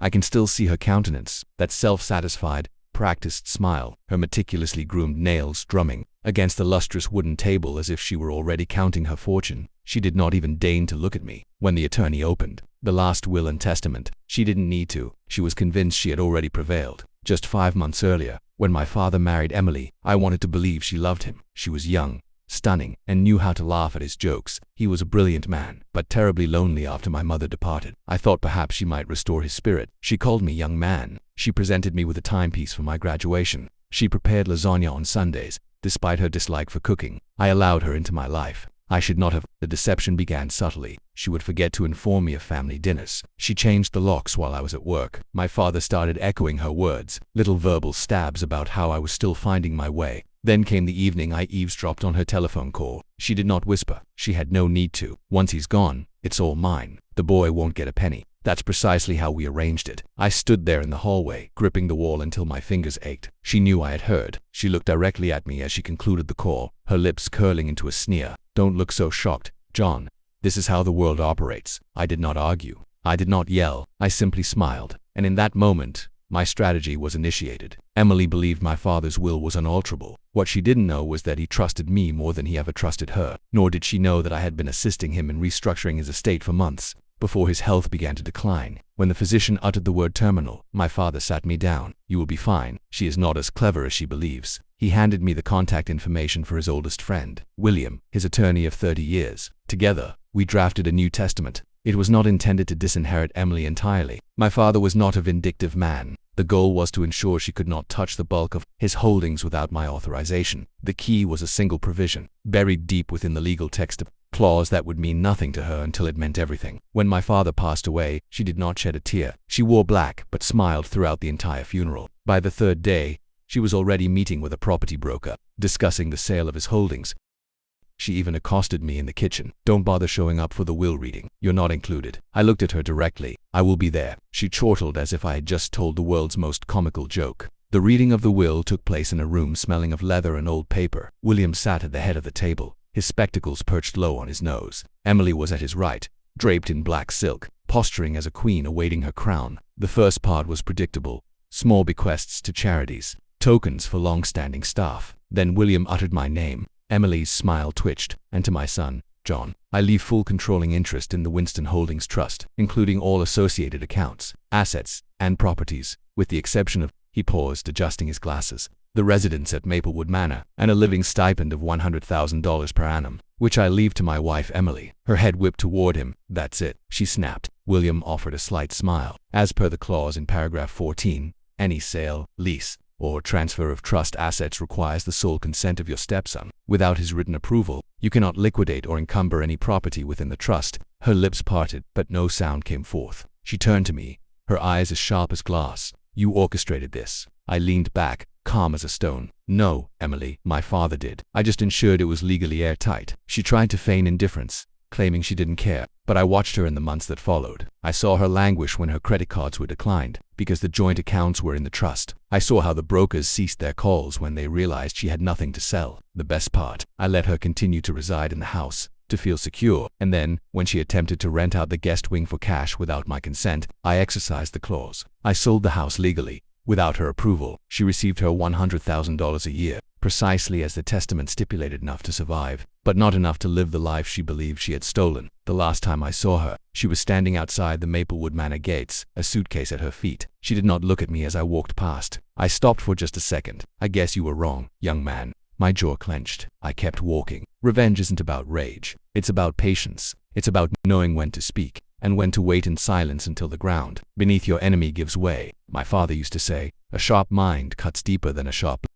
I can still see her countenance, that self-satisfied, practiced smile, her meticulously groomed nails drumming against the lustrous wooden table as if she were already counting her fortune. She did not even deign to look at me. When the attorney opened the last will and testament, she didn't need to. She was convinced she had already prevailed. Just 5 months earlier, when my father married Emily, I wanted to believe she loved him. She was young, stunning, and knew how to laugh at his jokes. He was a brilliant man, but terribly lonely after my mother departed. I thought perhaps she might restore his spirit. She called me young man. She presented me with a timepiece for my graduation. She prepared lasagna on Sundays, despite her dislike for cooking. I allowed her into my life. I should not have. The deception began subtly. She would forget to inform me of family dinners. She changed the locks while I was at work. My father started echoing her words, little verbal stabs about how I was still finding my way. Then came the evening I eavesdropped on her telephone call. She did not whisper. She had no need to. Once he's gone, it's all mine. The boy won't get a penny. That's precisely how we arranged it. I stood there in the hallway, gripping the wall until my fingers ached. She knew I had heard. She looked directly at me as she concluded the call, her lips curling into a sneer. Don't look so shocked, John. This is how the world operates. I did not argue. I did not yell. I simply smiled. And in that moment, my strategy was initiated. Emily believed my father's will was unalterable. What she didn't know was that he trusted me more than he ever trusted her. Nor did she know that I had been assisting him in restructuring his estate for months, before his health began to decline. When the physician uttered the word terminal, my father sat me down. You will be fine. She is not as clever as she believes. He handed me the contact information for his oldest friend, William, his attorney of 30 years. Together, we drafted a new testament. It was not intended to disinherit Emily entirely. My father was not a vindictive man. The goal was to ensure she could not touch the bulk of his holdings without my authorization. The key was a single provision, buried deep within the legal text, a clause that would mean nothing to her until it meant everything. When my father passed away, she did not shed a tear. She wore black, but smiled throughout the entire funeral. By the third day, she was already meeting with a property broker, discussing the sale of his holdings. She even accosted me in the kitchen. Don't bother showing up for the will reading. You're not included. I looked at her directly. I will be there. She chortled as if I had just told the world's most comical joke. The reading of the will took place in a room smelling of leather and old paper. William sat at the head of the table, his spectacles perched low on his nose. Emily was at his right, draped in black silk, posturing as a queen awaiting her crown. The first part was predictable. Small bequests to charities, tokens for long-standing staff. Then William uttered my name. Emily's smile twitched. And to my son, John, I leave full controlling interest in the Winston Holdings Trust, including all associated accounts, assets, and properties, with the exception of, he paused, adjusting his glasses, the residence at Maplewood Manor, and a living stipend of $100,000 per annum, which I leave to my wife Emily. Her head whipped toward him. That's it, she snapped. William offered a slight smile. As per the clause in paragraph 14, any sale, lease, or transfer of trust assets requires the sole consent of your stepson. Without his written approval, you cannot liquidate or encumber any property within the trust. Her lips parted, but no sound came forth. She turned to me, her eyes as sharp as glass. You orchestrated this. I leaned back, calm as a stone. No, Emily, my father did. I just ensured it was legally airtight. She tried to feign indifference, claiming she didn't care, but I watched her in the months that followed. I saw her languish when her credit cards were declined, because the joint accounts were in the trust. I saw how the brokers ceased their calls when they realized she had nothing to sell. The best part, I let her continue to reside in the house, to feel secure, and then, when she attempted to rent out the guest wing for cash without my consent, I exercised the clause. I sold the house legally. Without her approval, she received her $100,000 a year, precisely as the testament stipulated, enough to survive, but not enough to live the life she believed she had stolen. The last time I saw her, she was standing outside the Maplewood Manor gates, a suitcase at her feet. She did not look at me as I walked past. I stopped for just a second. I guess you were wrong, young man. My jaw clenched. I kept walking. Revenge isn't about rage. It's about patience. It's about knowing when to speak, and when to wait in silence until the ground beneath your enemy gives way. My father used to say, a sharp mind cuts deeper than a sharp